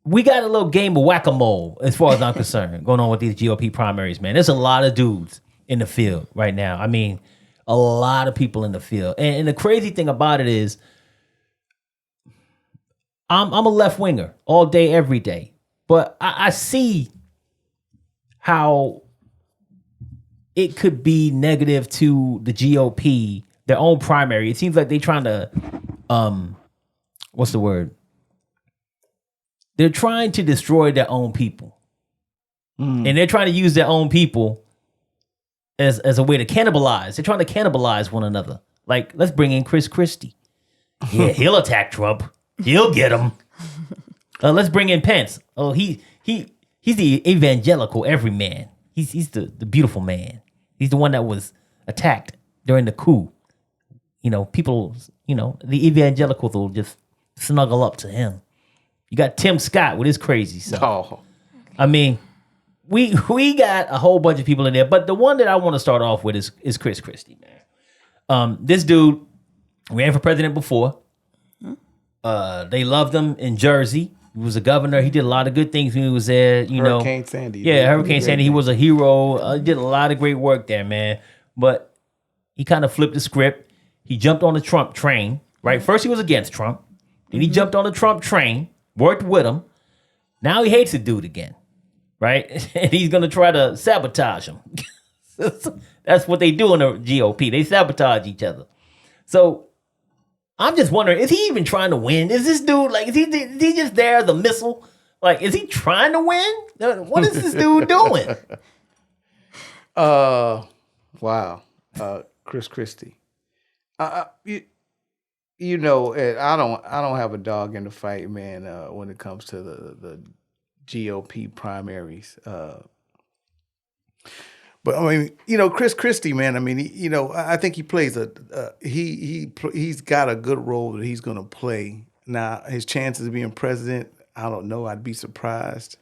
we got a little game of whack-a-mole as far as I'm concerned going on with these GOP primaries, man. There's a lot of dudes in the field right now. I mean, a lot of people in the field. And the crazy thing about it is I'm a left winger all day, every day. But I see how it could be negative to the GOP, their own primary. It seems like they're trying to, what's the word? They're trying to destroy their own people. And they're trying to use their own people as a way to cannibalize. They're trying to cannibalize one another. Like, let's bring in Chris Christie. Yeah, he'll attack Trump. He'll get him. Let's bring in Pence. Oh, he's the evangelical everyman. He's the beautiful man. He's the one that was attacked during the coup. You know, people, the evangelicals will just snuggle up to him. You got Tim Scott with his crazy stuff. Oh. I mean, we got a whole bunch of people in there, but the one that I want to start off with is Chris Christie, man. This dude ran for president before. They loved him in Jersey. He was a governor. He did a lot of good things when he was there. Hurricane Sandy. Yeah, Hurricane Sandy. He was a hero. He did a lot of great work there, man. But he kind of flipped the script. He jumped on the Trump train, right? First he was against Trump. Then he jumped on the Trump train, worked with him. Now he hates the dude again, right? And he's going to try to sabotage him. That's what they do in the GOP. They sabotage each other. So I'm just wondering, is he even trying to win? Is this dude, like, is he just there as a missile? Like, is he trying to win? What is this dude doing? Wow. Chris Christie. You know, I don't have a dog in the fight, man, when it comes to the GOP primaries. But I mean, Chris Christie, man. I mean, I think he plays he's got a good role that he's going to play. Now, his chances of being president, I don't know. I'd be surprised.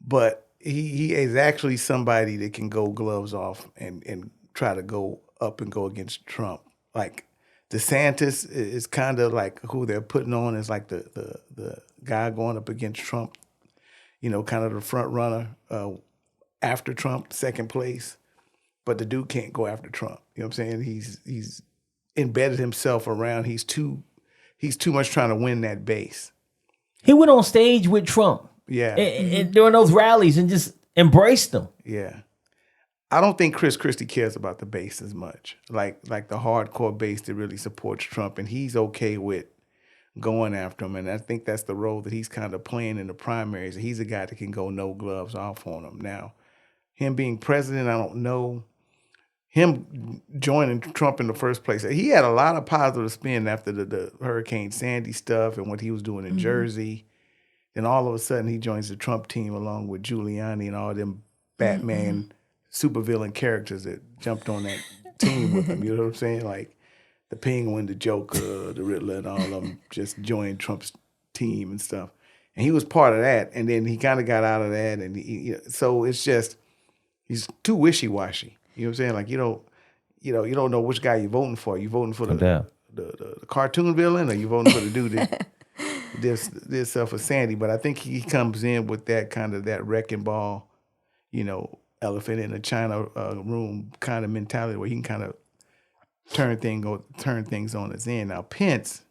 But he is actually somebody that can go gloves off and try to go up and go against Trump. Like DeSantis is kind of like who they're putting on as like the guy going up against Trump. Kind of the front runner. After Trump, second place, but the dude can't go after Trump. You know what I'm saying? He's embedded himself around. He's too much trying to win that base. He went on stage with Trump, and during those rallies, and just embraced them. Yeah, I don't think Chris Christie cares about the base as much, like the hardcore base that really supports Trump, and he's okay with going after him. And I think that's the role that he's kind of playing in the primaries. He's a guy that can go no gloves off on him now. Him being president, I don't know. Him joining Trump in the first place, he had a lot of positive spin after the Hurricane Sandy stuff and what he was doing in Jersey. Then all of a sudden he joins the Trump team along with Giuliani and all them Batman supervillain characters that jumped on that team with him. You know what I'm saying? Like the Penguin, the Joker, the Riddler, and all of them just joined Trump's team and stuff. And he was part of that. And then he kind of got out of that. And so it's just, he's too wishy-washy. You know what I'm saying? Like you don't know which guy you're voting for. You voting for the cartoon villain, or you voting for the dude that did stuff for Sandy? But I think he comes in with that kind of that wrecking ball, elephant in the China room kind of mentality where he can kind of turn things on its end. Now Pence,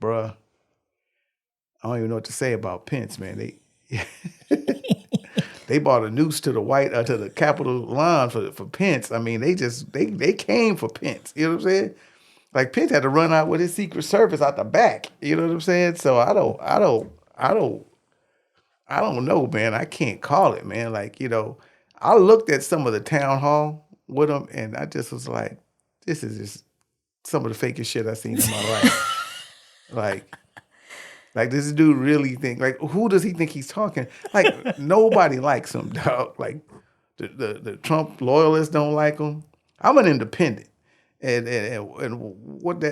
bruh, I don't even know what to say about Pence, man. They bought a noose to the Capitol lawn for Pence. I mean, they came for Pence. You know what I'm saying? Like Pence had to run out with his Secret Service out the back. You know what I'm saying? So I don't know, man. I can't call it, man. Like, I looked at some of the town hall with him, and I just was like, this is just some of the fakest shit I've seen in my life. Like, does this dude really think, like, who does he think he's talking? Like, nobody likes him, dog. Like, the Trump loyalists don't like him. I'm an independent. And with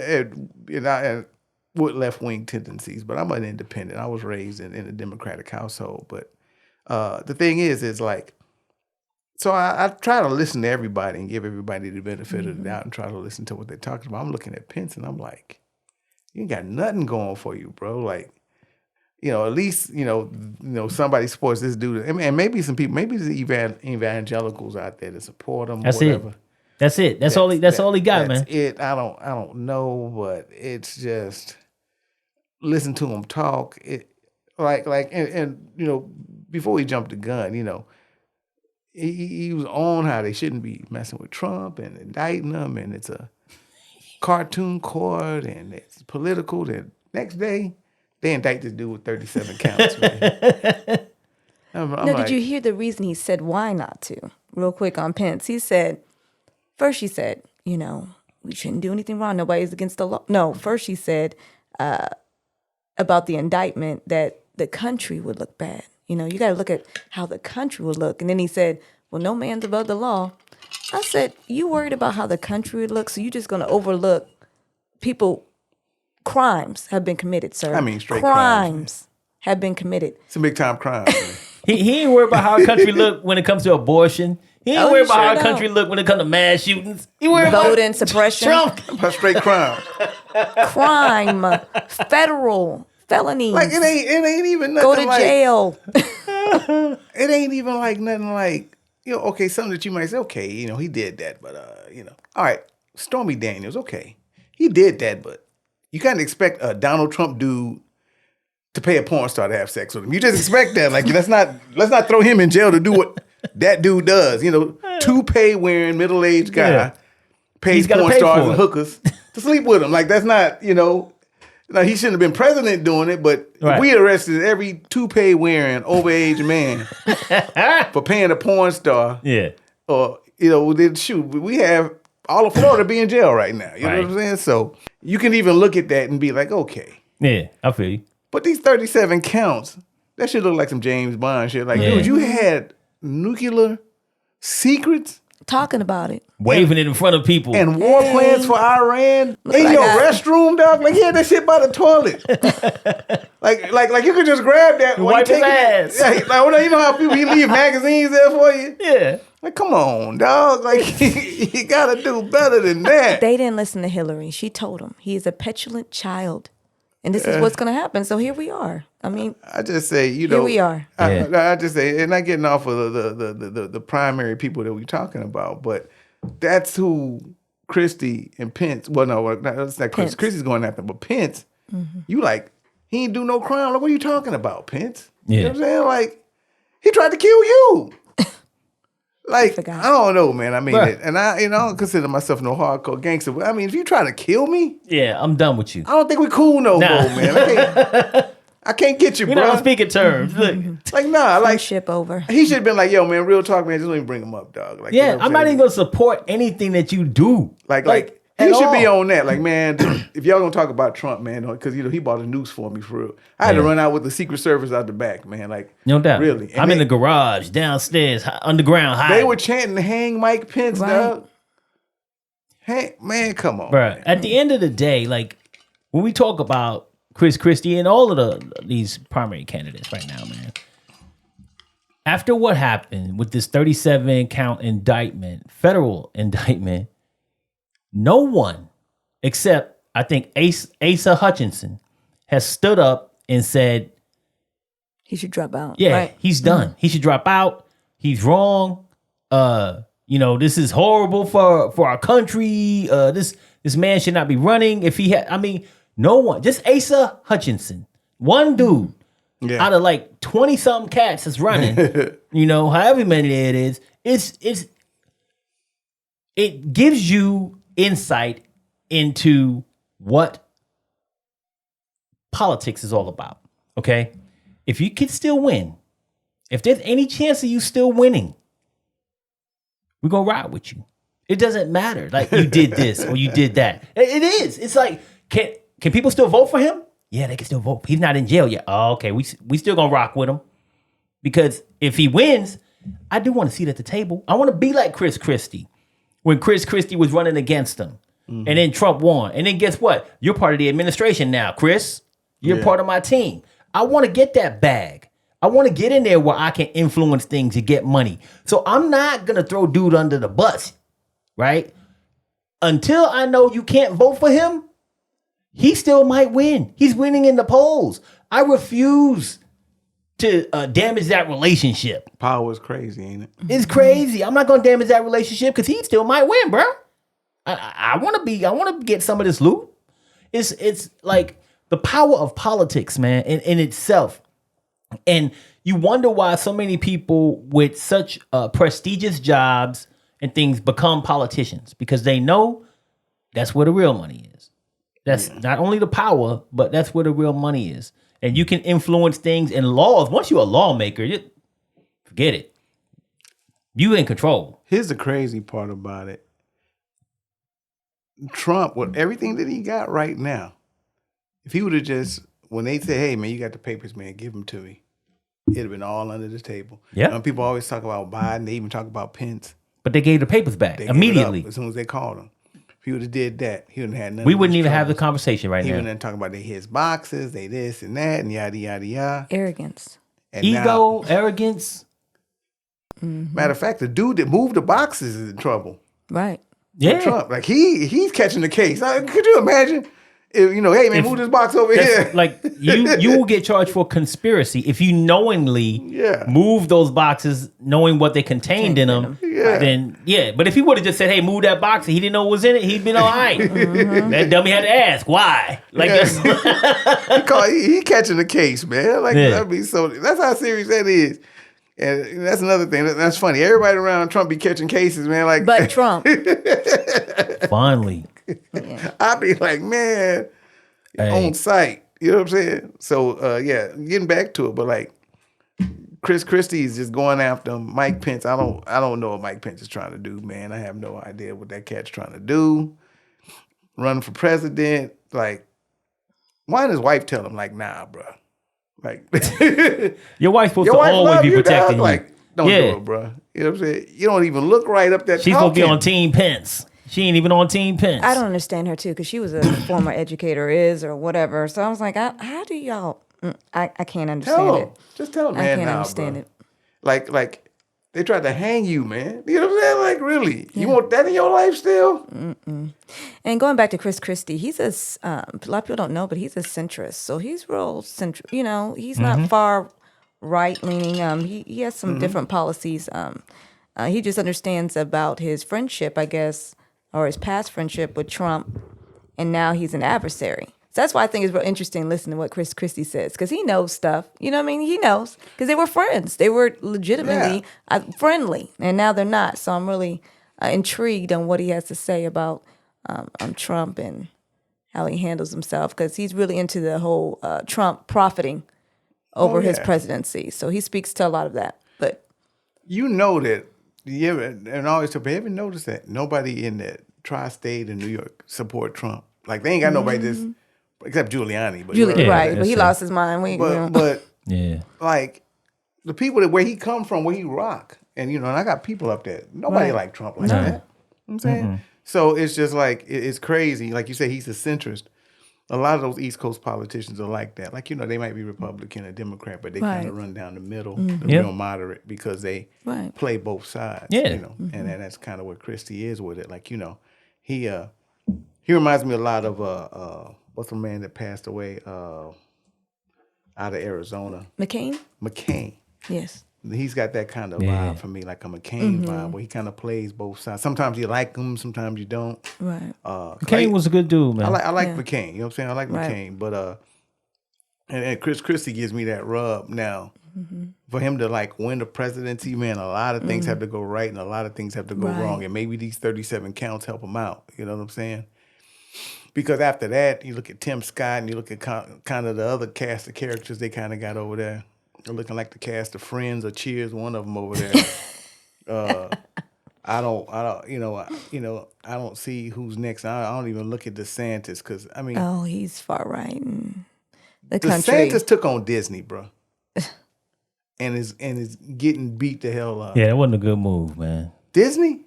left-wing tendencies, but I'm an independent. I was raised in a Democratic household. But the thing is like, so I try to listen to everybody and give everybody the benefit of the doubt and try to listen to what they're talking about. I'm looking at Pence and I'm like, you ain't got nothing going for you, bro. Like, at least somebody supports this dude, and maybe some people, maybe the evangelicals out there to support him. That's whatever. it. That's it. That's all he got, man. It. I don't know, but it's just listen to him talk. It and before he jumped the gun, he was on how they shouldn't be messing with Trump and indicting him, and it's a cartoon court and it's political. The next day, they indict this dude with 37 counts. Man. Did you hear the reason he said why not to? Real quick on Pence. He said, first he said, we shouldn't do anything wrong. Nobody's against the law. No, first he said about the indictment that the country would look bad. You got to look at how the country would look. And then he said, well, no man's above the law. I said, you worried about how the country would look, so you're just going to overlook crimes have been committed, sir. I mean, straight crimes have been committed. It's a big time crime. He ain't worried about how our country look when it comes to abortion. He ain't worried about how our country look when it comes to mass shootings. He worried about voting suppression. Trump. About straight crime. Crime. Federal. Felonies. Like it ain't even nothing. Go to jail. It ain't even like nothing like, okay, something that you might say, okay, he did that, but all right, Stormy Daniels, okay. He did that, but you can't expect a Donald Trump dude to pay a porn star to have sex with him. You just expect that. Like, let's not throw him in jail to do what that dude does. Toupee wearing middle-aged guy pays porn stars and hookers to sleep with him. Like, that's not, now, he shouldn't have been president doing it, but if we arrested every toupee wearing overage man for paying a porn star, or then shoot, we have all of Florida be in jail right now. You know what I'm saying? So you can even look at that and be like, okay, yeah, I feel you. But these 37 counts, that should look like some James Bond shit. Like, dude, you had nuclear secrets. Talking about it. Waving it in front of people. And war plans for Iran. In your restroom, dog. Like, he had that shit by the toilet. like you could just grab that. Wipe his ass. You know how people, he leave magazines there for you? Yeah. Like, come on, dog. Like, you gotta do better than that. They didn't listen to Hillary. She told him he is a petulant child. And this is what's going to happen. So here we are. I mean, I just say, here we are. I just say, and not getting off of the primary people that we're talking about, but that's who Christie and Pence. Well, no, that's not Chris. Christie's going after, but Pence, you like, he ain't do no crime. Like, what are you talking about, Pence? Yeah. You know what I'm saying? Like, he tried to kill you. Like, I don't know, man. I mean, and I don't consider myself no hardcore gangster. But I mean, if you try to kill me, yeah, I'm done with you. I don't think we cool no more, man. I can't get you, bro. We're not on speaking terms. Look. Like, nah, like ship over. He should have been like, yo, man, real talk, man. Just don't even bring him up, dog. Like, yeah, I'm not even gonna support anything that you do. Like he should be on that. Like, man, if y'all gonna talk about Trump, man, because he bought a noose for me for real. I had to run out with the Secret Service out the back, man. Like, no doubt, really. And I'm in the garage, downstairs, underground. They were chanting, "Hang Mike Pence, dog." Hey, man, come on, bro. At the end of the day, like when we talk about Chris Christie and all of these primary candidates right now, man. After what happened with this 37 count indictment, federal indictment, no one except I think Asa Hutchinson has stood up and said he should drop out. Yeah, he's done. He should drop out. He's wrong. This is horrible for our country. This man should not be running. If he had, I mean, no one, just Asa Hutchinson, one dude out of like 20 something cats that's running, however many it is, it gives you insight into what politics is all about. Okay. If you can still win, if there's any chance of you still winning, we're going to ride with you. It doesn't matter. Like you did this or you did that. It is. It's like, can people still vote for him? Yeah, they can still vote. He's not in jail yet. Oh, okay. We still gonna rock with him. Because if he wins, I do want to sit at the table. I want to be like Chris Christie. When Chris Christie was running against him. And then Trump won. And then guess what? You're part of the administration now, Chris. You're part of my team. I want to get that bag. I want to get in there where I can influence things and get money. So I'm not gonna throw dude under the bus, right? Until I know you can't vote for him, he still might win. He's winning in the polls. I refuse to damage that relationship. Power is crazy, ain't it? It's crazy. I'm not gonna damage that relationship because he still might win, bro. I want to get some of this loot. It's like the power of politics, man, in itself. And you wonder why so many people with such prestigious jobs and things become politicians, because they know that's where the real money is. That's not only the power, but that's where the real money is. And you can influence things and laws. Once you're a lawmaker, forget it. You in control. Here's the crazy part about it. Trump, with everything that he got right now, if he would have just, when they say, hey, man, you got the papers, man, give them to me, it'd have been all under the table. Yeah. People always talk about Biden. They even talk about Pence. But they gave the papers back They gave it immediately. up as soon as they called him. If he would have did that, he wouldn't have had nothing. We wouldn't even have the conversation right he now. wouldn't have talking about they his boxes, they this and that, and yada, yada, yada. Arrogance. And Ego, arrogance. matter of fact, the dude that moved the boxes is in trouble. Right. Yeah. Trump, like he's catching the case. Could you imagine? If, hey man, move this box over here. Like you will get charged for conspiracy if you knowingly move those boxes, knowing what they contained in them. Yeah. Then but if he would have just said, "Hey, move that box," and he didn't know what was in it, he'd been all right. That dummy had to ask why. Like he catching the case, man. Like that'd be so. That's how serious that is. And that's another thing. That's funny. Everybody around Trump be catching cases, man. Like, But Trump. finally, I'd be like, man, on site. You know what I'm saying? So, getting back to it, but like, Chris Christie is just going after him. Mike Pence, I don't know what Mike Pence is trying to do, man. I have no idea what that cat's trying to do. Run for president, like, why didn't his wife tell him, like, nah, bro? Like, your wife's supposed to always be protecting you. Like, don't do it, bro. You know what I'm saying? You don't even look right up that. She's supposed to be on Team Pence. She ain't even on Team Pence. I don't understand her too, because she was a former educator, or whatever. So I was like, how do y'all? I can't understand it. Just tell him, man. I can't nah, understand bro. it. Like they tried to hang you, man. You know what I'm saying? Like, really? You want that in your life still? And going back to Chris Christie, he's a lot of people don't know, but he's a centrist. So he's real central. He's not far right leaning. He has some different policies. He just understands about his friendship, I guess, or his past friendship with Trump, and now he's an adversary. So that's why I think it's real interesting listening to what Chris Christie says, because he knows stuff. You know what I mean? He knows, because they were friends. They were legitimately friendly, and now they're not. So I'm really intrigued on what he has to say about Trump and how he handles himself, because he's really into the whole Trump profiting over his presidency. So he speaks to a lot of that. But you know that, and always have you ever noticed that nobody in the tri-state in New York support Trump? Like, they ain't got nobody this. Except Giuliani, but but he lost his mind. But like the people where he come from, where he rock, and and I got people up there. Nobody like Trump like that. You know what I'm saying? So it's just like it's crazy. Like you say, he's a centrist. A lot of those East Coast politicians are like that. Like, they might be Republican or Democrat, but they kind of run down the middle, the real moderate, because they play both sides. And that's kind of what Christie is with it. Like, he reminds me a lot of what's the man that passed away out of Arizona? McCain. Yes. He's got that kind of vibe for me, like a McCain vibe, where he kind of plays both sides. Sometimes you like him, sometimes you don't. Right. McCain was a good dude, man. I like McCain. You know what I'm saying? I like McCain, but and Chris Christie gives me that rub now. For him to like win the presidency, man, a lot of things have to go right and a lot of things have to go wrong, and maybe these 37 counts help him out. You know what I'm saying? Because after that, you look at Tim Scott and you look at kind of the other cast of characters they kind of got over there. They're looking like the cast of Friends or Cheers, one of them over there. I don't see who's next. I don't even look at DeSantis, because he's far right in the country. DeSantis took on Disney, bro, and is getting beat the hell up. Yeah, that wasn't a good move, man. Disney,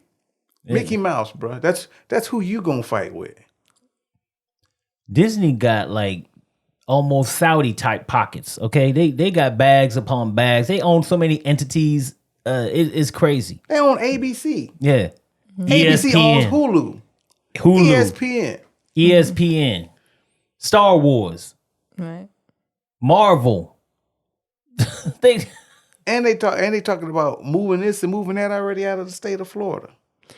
Mickey Mouse, bro. That's who you gonna fight with. Disney got like almost Saudi type pockets. Okay, they got bags upon bags. They own so many entities. It's crazy. They own ABC. Yeah, ABC owns Hulu. ESPN. Star Wars. Right. Marvel. they And they talking about moving this and moving that already out of the state of Florida.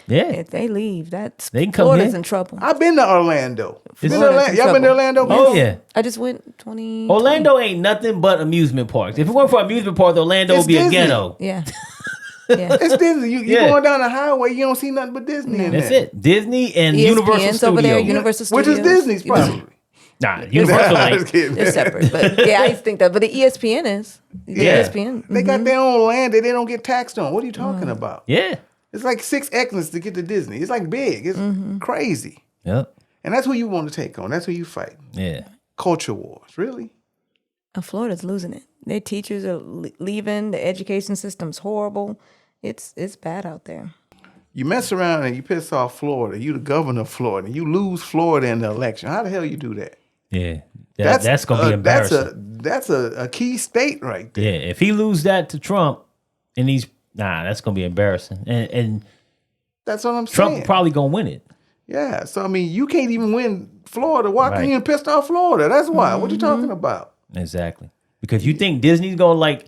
Yeah. If they leave, that's They can come Florida's in. in trouble. I've been to Orlando. Florida's in Y'all been to trouble. Orlando? Oh yeah. I just went 20. Orlando ain't nothing but amusement parks. If it weren't for amusement parks, Orlando It's would be Disney. a ghetto. Yeah. Yeah. It's Disney. You Yeah. going down the highway, you don't see nothing but Disney in That's there. it. Disney and ESPN's Universal over there, Studios. Universal Which is Studios. Disney's probably. Nah, Universal I'm just ain't. kidding. They're separate, but yeah, I used to think that. But the ESPN is. The Yeah. ESPN. They got their own land that they don't get taxed on. What are you talking about? Yeah. It's like 6 exits to get to Disney. It's like big. It's crazy. Yep. And that's who you want to take on. That's who you fight. Yeah. Culture wars. Really? And Florida's losing it. Their teachers are leaving. The education system's horrible. It's bad out there. You mess around and you piss off Florida. You the governor of Florida. And you lose Florida in the election. How the hell you do that? Yeah. That's going to be embarrassing. That's a key state right there. Yeah. If he lose that to Trump and that's going to be embarrassing. And That's what I'm Trump saying. probably going to win it. Yeah. So, I mean, you can't even win Florida. Why Right. can't you pissed off Florida? That's why. What you talking about? Exactly. Because you think Disney's going to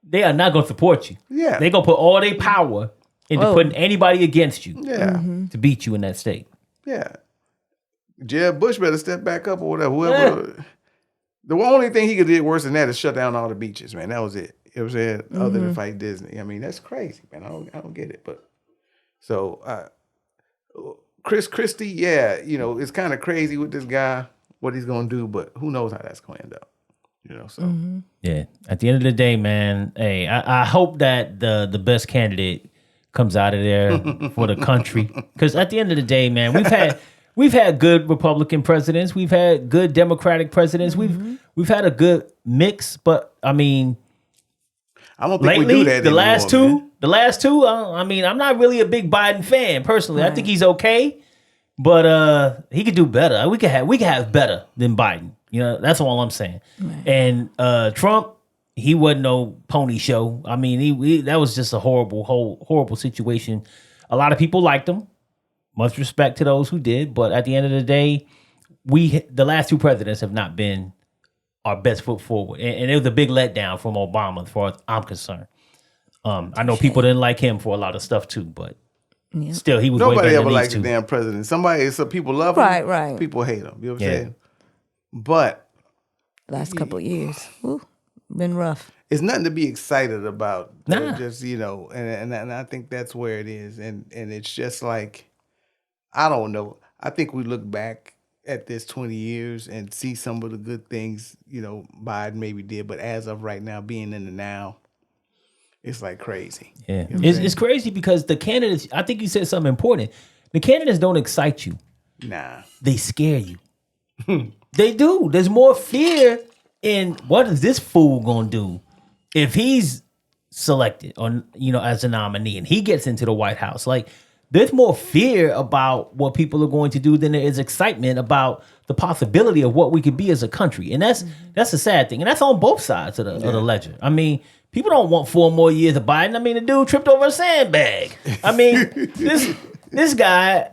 they are not going to support you. Yeah. They're going to put all their power into putting anybody against you Yeah. to beat you in that state. Yeah. Jeb Bush better step back up or whatever. Whoever. The only thing he could do worse than that is shut down all the beaches, man. That was it. It was it. Other than fight Disney. I mean, that's crazy, man. I don't get it. But so Chris Christie, yeah, it's kind of crazy with this guy, what he's gonna do, but who knows how that's gonna end up. So Yeah. At the end of the day, man, hey, I hope that the best candidate comes out of there for the country. Because at the end of the day, man, we've had good Republican presidents, we've had good Democratic presidents, we've had a good mix, but I mean, I don't think lately, we do that the anymore, last two, I mean, I'm not really a big Biden fan personally. I think he's okay, but he could do better. We could have better than Biden. That's all I'm saying. Right. And Trump, he wasn't no pony show. I mean, he that was just a horrible situation. A lot of people liked him. Much respect to those who did, but at the end of the day, the last two presidents have not been our best foot forward, and it was a big letdown from Obama, as far as I'm concerned. I know people didn't like him for a lot of stuff too, but still, he was way Nobody better ever than liked these the two. damn president. Some people love him, Right. people hate him. You know what I'm Yeah. saying? But Last couple of years, been rough. it's nothing to be excited about. Nah. Just and I think that's where it is, and it's just like, I don't know. I think we look back at this 20 years and see some of the good things Biden maybe did, but as of right now, being in the now, it's like crazy. Yeah, You know what I'm it's saying? crazy because the candidates. I think you said something important. The candidates don't excite you; Nah. they scare you. They do. There's more fear in what is this fool gonna do if he's selected or as a nominee and he gets into the White House. Like, there's more fear about what people are going to do than there is excitement about the possibility of what we could be as a country. And that's a sad thing. And that's on both sides of the ledger. I mean, people don't want 4 more years of Biden. I mean, the dude tripped over a sandbag. I mean, this guy,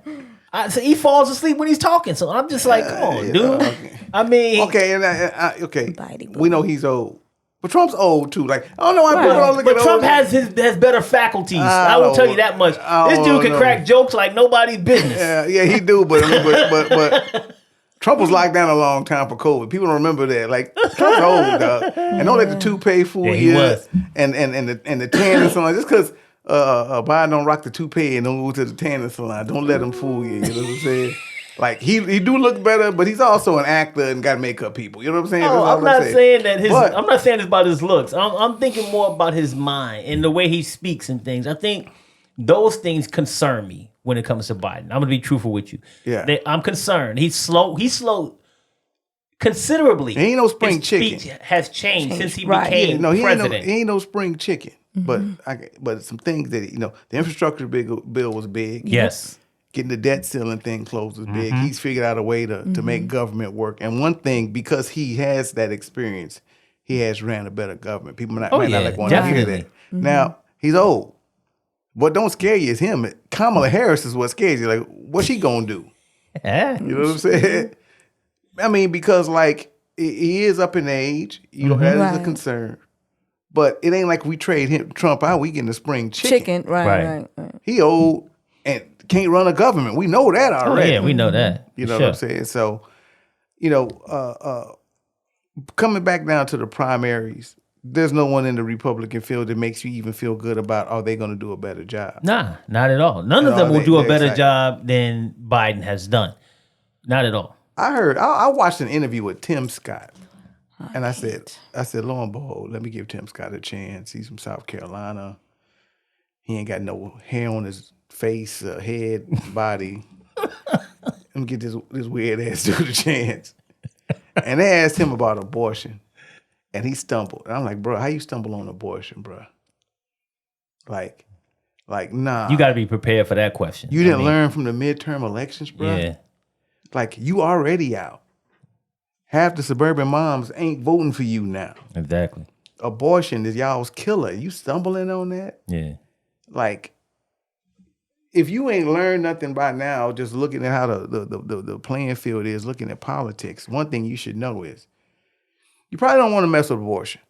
he falls asleep when he's talking. So I'm just like, come on, dude. Okay. I mean, Okay, and Biden. we know he's old, but Trump's old too. Like, I don't know why people don't look but at Trump old. has better faculties. I will tell you that much. This dude can crack jokes like nobody's business. Yeah, he do, but but Trump was locked down a long time for COVID. People don't remember that. Like, Trump's old, dog, and don't let the toupee fool Yeah, he you. was. And the tanning salon, just because Biden don't rock the toupee and don't go to the tanning salon, don't let him fool you. You know what I'm saying? Like, he do look better, but he's also an actor and got makeup people. You know what I'm saying? Oh, That's all I'm not saying that But- I'm not saying it's about his looks. I'm thinking more about his mind and the way he speaks and things. I think those things concern me when it comes to Biden. I'm gonna be truthful with you. Yeah. I'm concerned. He's slow considerably. He ain't no spring His chicken. speech has changed since he Right. became No, he president. ain't no spring chicken. But some things that the infrastructure bill was big. Yes. Getting the debt ceiling thing closed was big. He's figured out a way to make government work. And one thing, because he has that experience, he has ran a better government. People might not like want to hear definitely. that. Now, he's old. What don't scare you is him. Kamala Harris is what scares you. Like, what's she gonna do? Yeah. You know what I'm saying? I mean, because like he is up in age. You know, that is a Right. concern. But it ain't like we trade Trump out. We getting the spring chicken. Right. He old and can't run a government. We know that Oh already. yeah, we know that. You For know sure. what I'm saying? So, you know, coming back down to the primaries, there's no one in the Republican field that makes you even feel good about, are they going to do a better job? Nah, not at all. None of them will do a better job than Biden has done. Not at all. I watched an interview with Tim Scott. And I said, lo and behold, let me give Tim Scott a chance. He's from South Carolina. He ain't got no hair on his face, head, body. Let me get this weird ass dude a chance. And they asked him about abortion. And he stumbled. And I'm like, bro, how you stumble on abortion, bro? Like, nah. You got to be prepared for that question. You didn't learn from the midterm elections, bro? Yeah. Like, you already out. Half the suburban moms ain't voting for you now. Exactly. Abortion is y'all's killer. You stumbling on that? Yeah. Like, if you ain't learned nothing by now, just looking at how the playing field is, looking at politics, one thing you should know is you probably don't want to mess with abortion.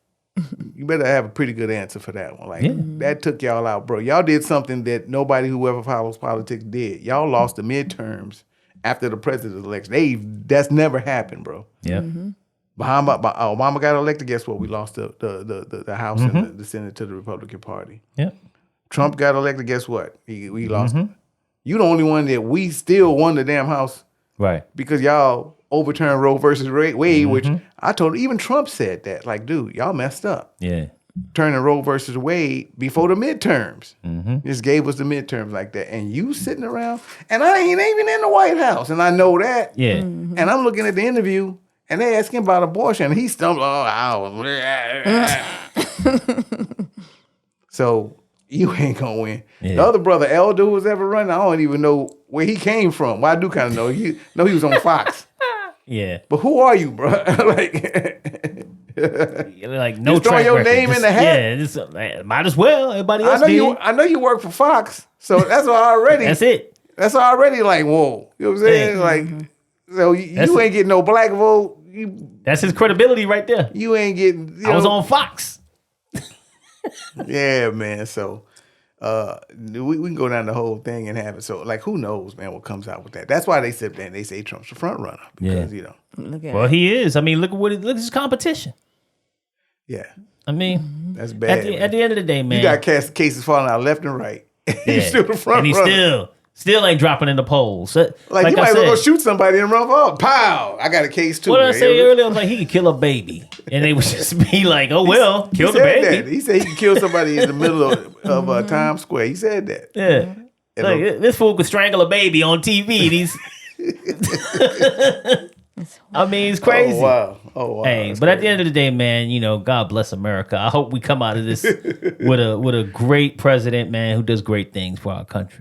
You better have a pretty good answer for that one. Like, that took y'all out, bro. Y'all did something that nobody who ever follows politics did. Y'all lost the midterms after the president's election. That's never happened, bro. Yeah. Obama got elected. Guess what? We lost the House and the Senate to the Republican Party. Yeah. Trump got elected. Guess what? We lost. You the only one that we still won the damn House. Right. Because y'all overturned Roe versus Wade, which I told, even Trump said that. Like, dude, y'all messed up. Yeah. Turning Roe versus Wade before the midterms. Just gave us the midterms like that. And you sitting around, and I ain't even in the White House, and I know that. Yeah. And I'm looking at the interview, and they asking about abortion, and he stumbled. So you ain't gonna win. Yeah. The other brother, Elder, who was ever running, I don't even know where he came from. Well, I do kind of know. He was on Fox. Yeah. But who are you, bro? Like, Like no just throw track your record. name in the hat. Yeah, might as well. Everybody else did. I know you work for Fox, so that's already. That's it. That's already like, whoa. You know what I'm saying? Yeah. Like, so you ain't getting no black vote. That's his credibility right there. You ain't getting. I was on Fox. Yeah, man. So we can go down the whole thing and have it. So, like, who knows, man, what comes out with that? That's why they sit there and they say Trump's the front runner because Look at Well, he is. I mean, look at his competition. Yeah, I mean, that's bad. at the end of the day, man, You got cases falling out left and right. He's still the front and he runner. still ain't dropping in the polls. So, Like you I might as well go said, shoot somebody and run off. Pow! I got a case too. what did I man. say earlier? I was like, he could kill a baby, and they would just be like, "Oh well, He kill the said baby." that. He said he could kill somebody in the middle of Times Square. He said that. Yeah, like, this fool could strangle a baby on TV. These, I mean, it's crazy. Oh wow. Hey, but at the end of the day, man, you know, God bless America. I hope we come out of this with a great president, man, who does great things for our country.